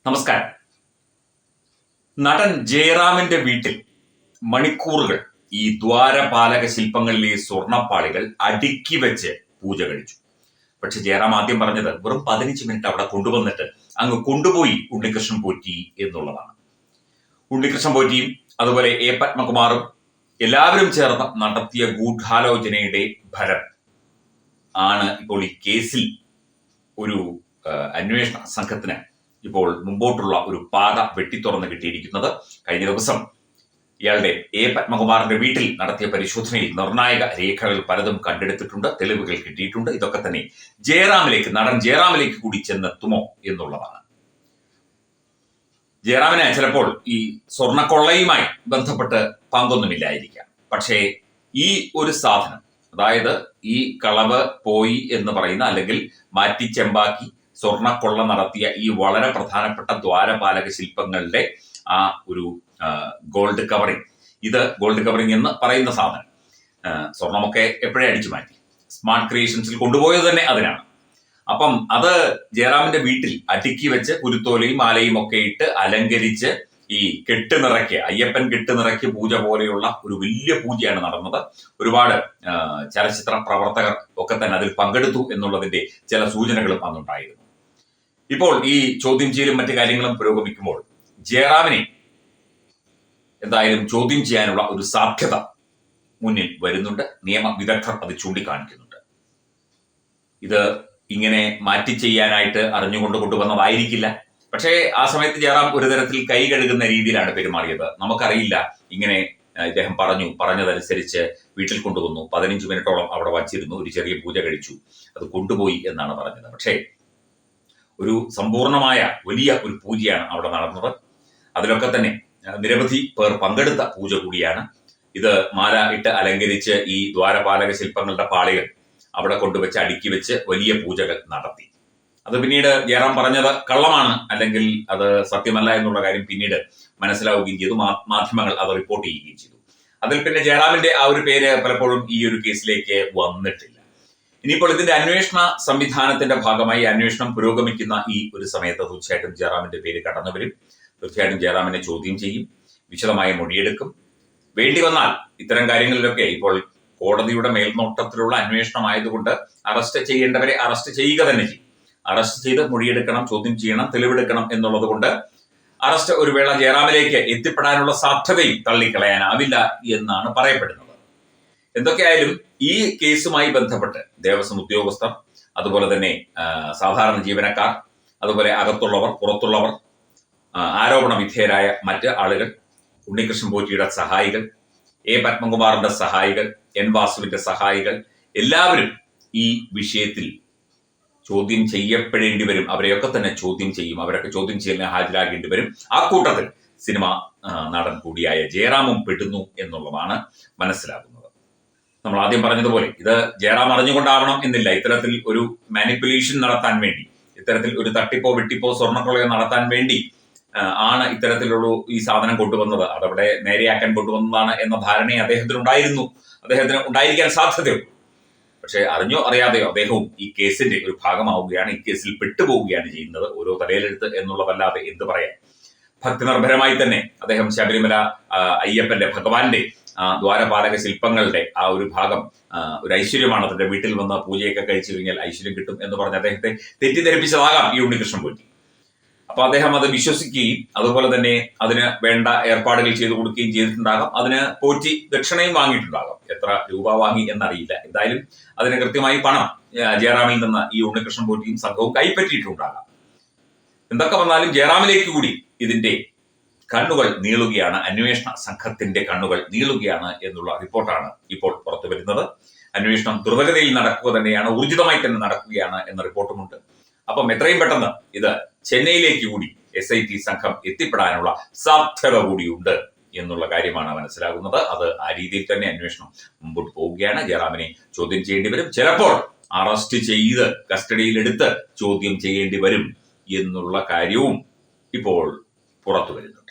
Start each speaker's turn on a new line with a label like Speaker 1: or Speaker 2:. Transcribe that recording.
Speaker 1: നമസ്കാരം. നടൻ ജയറാമിന്റെ വീട്ടിൽ മണിക്കൂറുകൾ ഈ ദ്വാരപാലക ശില്പങ്ങളിലെ സ്വർണ്ണപ്പാളികൾ അടുക്കി വെച്ച് പൂജ കഴിച്ചു. പക്ഷെ ജയറാം ആദ്യം പറഞ്ഞത് വെറും 15 മിനിറ്റ് അവിടെ കൊണ്ടുവന്നിട്ട് അങ്ങ് കൊണ്ടുപോയി ഉണ്ണികൃഷ്ണൻ പോറ്റി എന്നുള്ളതാണ്. ഉണ്ണികൃഷ്ണൻ പോറ്റിയും അതുപോലെ എ പത്മകുമാറും എല്ലാവരും ചേർന്ന് നടത്തിയ ഗൂഢാലോചനയുടെ ഫലം ആണ് ഇപ്പോൾ ഈ കേസിൽ ഒരു അന്വേഷണ സംഘത്തിന് ഇപ്പോൾ മുമ്പോട്ടുള്ള ഒരു പാത വെട്ടിത്തുറന്ന് കിട്ടിയിരിക്കുന്നത്. കഴിഞ്ഞ ദിവസം ഇയാളുടെ എ പത്മകുമാറിന്റെ വീട്ടിൽ നടത്തിയ പരിശോധനയിൽ നിർണായക രേഖകൾ പലതും കണ്ടെടുത്തിട്ടുണ്ട്, തെളിവുകൾ കിട്ടിയിട്ടുണ്ട്. ഇതൊക്കെ തന്നെ നടൻ ജയറാമിലേക്ക് കൂടി ചെന്നെത്തുമോ എന്നുള്ളതാണ്. ജയറാമിന് ചിലപ്പോൾ ഈ സ്വർണ്ണക്കൊള്ളയുമായി ബന്ധപ്പെട്ട് പങ്കൊന്നുമില്ലായിരിക്കാം. പക്ഷേ ഈ ഒരു സാധനം, അതായത് ഈ കളവ് പോയി എന്ന് പറയുന്ന അല്ലെങ്കിൽ മാറ്റി ചെമ്പാക്കി സ്വർണ്ണക്കൊള്ള നടത്തിയ ഈ വളരെ പ്രധാനപ്പെട്ട ദ്വാരപാലക ശില്പങ്ങളുടെ ആ ഒരു ഗോൾഡ് കവറിംഗ്, ഇത് ഗോൾഡ് കവറിംഗ് എന്ന് പറയുന്ന സാധനം സ്വർണമൊക്കെ എപ്പോഴേ അടിച്ചു മാറ്റി സ്മാർട്ട് ക്രിയേഷൻസിൽ കൊണ്ടുപോയത് തന്നെ അതിനാണ്. അപ്പം അത് ജയറാമിന്റെ വീട്ടിൽ അടുക്കി വെച്ച് കുരുത്തോലയും മാലയും ഒക്കെ ഇട്ട് അലങ്കരിച്ച് ഈ അയ്യപ്പൻ കെട്ടുനിറക്കിയ പൂജ പോലെയുള്ള ഒരു വലിയ പൂജയാണ് നടന്നത്. ഒരുപാട് ചലച്ചിത്ര പ്രവർത്തകർ ഒക്കെ തന്നെ അതിൽ പങ്കെടുത്തു എന്നുള്ളതിന്റെ ചില സൂചനകളും അന്നുണ്ടായിരുന്നു. ഇപ്പോൾ ഈ ചോദ്യം ചെയ്യലും മറ്റു കാര്യങ്ങളും പുരോഗമിക്കുമ്പോൾ ജയറാമിനെ എന്തായാലും ചോദ്യം ചെയ്യാനുള്ള ഒരു സാധ്യത മുന്നിൽ വരുന്നുണ്ട്. നിയമ വിദഗ്ധർ അത് ചൂണ്ടിക്കാണിക്കുന്നുണ്ട്. ഇത് ഇങ്ങനെ മാറ്റി ചെയ്യാനായിട്ട് അറിഞ്ഞുകൊണ്ട് കൊണ്ടുവന്നതായിരിക്കില്ല. പക്ഷേ ആ സമയത്ത് ജയറാം ഒരു തരത്തിൽ കൈ കഴുകുന്ന രീതിയിലാണ് പെരുമാറിയത്. നമുക്കറിയില്ല, ഇങ്ങനെ ഇദ്ദേഹം പറഞ്ഞതനുസരിച്ച് വീട്ടിൽ കൊണ്ടുവന്നു, 15 മിനിറ്റോളം അവിടെ വച്ചിരുന്നു, ഒരു ചെറിയ പൂജ കഴിച്ചു, അത് കൊണ്ടുപോയി എന്നാണ് പറഞ്ഞത്. പക്ഷേ ഒരു സമ്പൂർണമായ വലിയ ഒരു പൂജയാണ് അവിടെ നടന്നത്. അതിലൊക്കെ തന്നെ നിരവധി പേർ പങ്കെടുത്ത പൂജ കൂടിയാണ് ഇത്. മാല ഇട്ട് അലങ്കരിച്ച് ഈ ദ്വാരപാലക ശില്പങ്ങളുടെ പാളികൾ അവിടെ കൊണ്ടുവച്ച് അടുക്കി വെച്ച് വലിയ പൂജകൾ നടത്തി. അത് പിന്നീട് ജയറാം പറഞ്ഞത് കള്ളമാണ്, അല്ലെങ്കിൽ അത് സത്യമല്ല എന്നുള്ള കാര്യം പിന്നീട് മനസ്സിലാവുകയും ചെയ്തു. മാധ്യമങ്ങൾ അത് റിപ്പോർട്ട് ചെയ്യുകയും ചെയ്തു. അതിൽ പിന്നെ ജയറാമിന്റെ ആ ഒരു പേര് പലപ്പോഴും ഈ ഒരു കേസിലേക്ക് വന്നിട്ടില്ല. ഇനിയിപ്പോൾ ഇതിന്റെ അന്വേഷണ സംവിധാനത്തിന്റെ ഭാഗമായി അന്വേഷണം പുരോഗമിക്കുന്ന ഈ ഒരു സമയത്ത് തീർച്ചയായിട്ടും ജയറാമിന്റെ പേര് കടന്നു വരും. തീർച്ചയായിട്ടും ജയറാമിനെ ചോദ്യം ചെയ്യും, വിശദമായ മൊഴിയെടുക്കും. വേണ്ടി വന്നാൽ ഇത്തരം കാര്യങ്ങളിലൊക്കെ ഇപ്പോൾ കോടതിയുടെ മേൽനോട്ടത്തിലുള്ള അന്വേഷണമായതുകൊണ്ട് അറസ്റ്റ് ചെയ്യേണ്ടവരെ അറസ്റ്റ് ചെയ്യുക തന്നെ ചെയ്യും. അറസ്റ്റ് ചെയ്ത് മൊഴിയെടുക്കണം, ചോദ്യം ചെയ്യണം, തെളിവെടുക്കണം എന്നുള്ളത് കൊണ്ട് അറസ്റ്റ് ഒരു വേള ജയറാമിലേക്ക് എത്തിപ്പെടാനുള്ള സാധ്യതയും തള്ളിക്കളയാനാവില്ല എന്നാണ് പറയപ്പെടുന്നത്. എന്തൊക്കെയായാലും ഈ കേസുമായി ബന്ധപ്പെട്ട് ദേവസ്വം ഉദ്യോഗസ്ഥർ, അതുപോലെ തന്നെ സാധാരണ ജീവനക്കാർ, അതുപോലെ അകത്തുള്ളവർ, പുറത്തുള്ളവർ, ആരോപണ വിധേയരായ മറ്റ് ആളുകൾ, ഉണ്ണികൃഷ്ണൻ പോറ്റിയുടെ സഹായികൾ, എ പത്മകുമാറിന്റെ സഹായികൾ, എൻ വാസുവിന്റെ സഹായികൾ, എല്ലാവരും ഈ വിഷയത്തിൽ ചോദ്യം ചെയ്യപ്പെടേണ്ടി വരും. അവരെയൊക്കെ തന്നെ ചോദ്യം ചെയ്യും. അവരൊക്കെ ചോദ്യം ചെയ്യലിന് ഹാജരാകേണ്ടി വരും. ആ കൂട്ടത്തിൽ സിനിമ നടൻ കൂടിയായ ജയറാമും പെടുന്നു എന്നുള്ളതാണ് മനസ്സിലാകുന്നത്. നമ്മൾ ആദ്യം പറഞ്ഞതുപോലെ ഇത് ജയറാം അറിഞ്ഞുകൊണ്ടാവണം എന്നില്ല. ഇത്തരത്തിൽ ഒരു മാനിപ്പുലേഷൻ നടത്താൻ വേണ്ടി, ഇത്തരത്തിൽ ഒരു തട്ടിപ്പോ വെട്ടിപ്പോ സ്വർണ്ണക്കൊള്ളയോ നടത്താൻ വേണ്ടി ആണ് ഇത്തരത്തിലുള്ള ഈ സാധനം കൊണ്ടുവന്നത്. അതവിടെ നേരെയാക്കാൻ കൊണ്ടുവന്നതാണ് എന്ന ധാരണയെ അദ്ദേഹത്തിന് ഉണ്ടായിരിക്കാൻ സാധ്യതയുള്ളൂ. പക്ഷെ അറിഞ്ഞോ അറിയാതെയോ അദ്ദേഹവും ഈ കേസിന്റെ ഒരു ഭാഗമാവുകയാണ്, ഈ കേസിൽ പെട്ടുപോവുകയാണ് ചെയ്യുന്നത്. ഓരോ തലയിലെടുത്ത് എന്നുള്ളതല്ലാതെ എന്ത് പറയാൻ. ഭക്തി നിർഭരമായി തന്നെ അദ്ദേഹം ശബരിമല അയ്യപ്പന്റെ, ഭഗവാന്റെ ദ്വാരപാലക ശില്പങ്ങളുടെ ആ ഒരു ഭാഗം ഒരു ഐശ്വര്യമാണ്. അതിന്റെ വീട്ടിൽ വന്ന് പൂജയൊക്കെ കഴിച്ചു കഴിഞ്ഞാൽ ഐശ്വര്യം കിട്ടും എന്ന് പറഞ്ഞ് അദ്ദേഹത്തെ തെറ്റിദ്ധരിപ്പിച്ചതാകാം ഈ ഉണ്ണികൃഷ്ണൻ പോറ്റി. അപ്പൊ അദ്ദേഹം അത് വിശ്വസിക്കുകയും അതുപോലെ തന്നെ അതിന് വേണ്ട ഏർപ്പാടുകൾ ചെയ്തു കൊടുക്കുകയും ചെയ്തിട്ടുണ്ടാകാം. അതിന് പോറ്റി ദക്ഷിണയും വാങ്ങിയിട്ടുണ്ടാകാം. എത്ര രൂപ വാങ്ങി എന്നറിയില്ല. എന്തായാലും അതിന് കൃത്യമായി പണം ജയറാമിൽ നിന്ന് ഈ ഉണ്ണികൃഷ്ണൻ പോറ്റിയും സംഘവും കൈപ്പറ്റിയിട്ടുണ്ടാകാം. എന്തൊക്കെ വന്നാലും ജയറാമിലേക്ക് കൂടി ഇതിന്റെ കണ്ണുകൾ നീളുകയാണ്, അന്വേഷണ സംഘത്തിന്റെ കണ്ണുകൾ നീളുകയാണ് എന്നുള്ള റിപ്പോർട്ടാണ് ഇപ്പോൾ പുറത്തു വരുന്നത്. അന്വേഷണം ദ്രുതഗതിയിൽ നടക്കുക തന്നെയാണ്, ഊർജിതമായി തന്നെ നടക്കുകയാണ് എന്ന റിപ്പോർട്ടുമുണ്ട്. അപ്പം എത്രയും പെട്ടെന്ന് ഇത് ചെന്നൈയിലേക്ക് കൂടി SIT സംഘം എത്തിപ്പെടാനുള്ള സാധ്യത കൂടിയുണ്ട് എന്നുള്ള കാര്യമാണ് മനസ്സിലാകുന്നത്. അത് ആ രീതിയിൽ തന്നെ അന്വേഷണം മുമ്പോട്ട് പോവുകയാണ്. ജയറാമിനെ ചോദ്യം ചെയ്യേണ്ടി വരും. ചിലപ്പോൾ അറസ്റ്റ് ചെയ്ത് കസ്റ്റഡിയിലെടുത്ത് ചോദ്യം ചെയ്യേണ്ടി വരും എന്നുള്ള കാര്യവും ഇപ്പോൾ പുറത്തു വരുന്നു.